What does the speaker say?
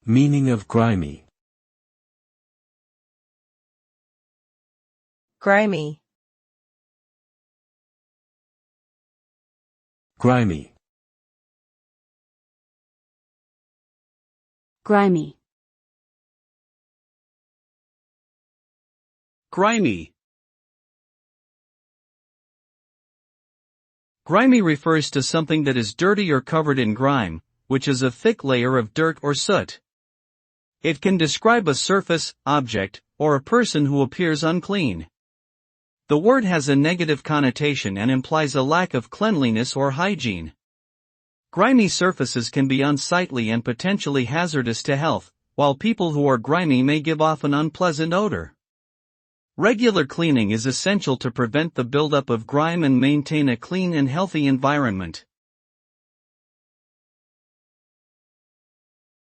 Meaning of grimy. Grimy. Grimy. Grimy. Grimy. Grimy refers to something that is dirty or covered in grime, which is a thick layer of dirt or soot. It can describe a surface, object, or a person who appears unclean. The word has a negative connotation and implies a lack of cleanliness or hygiene. Grimy surfaces can be unsightly and potentially hazardous to health, while people who are grimy may give off an unpleasant odor. Regular cleaning is essential to prevent the buildup of grime and maintain a clean and healthy environment.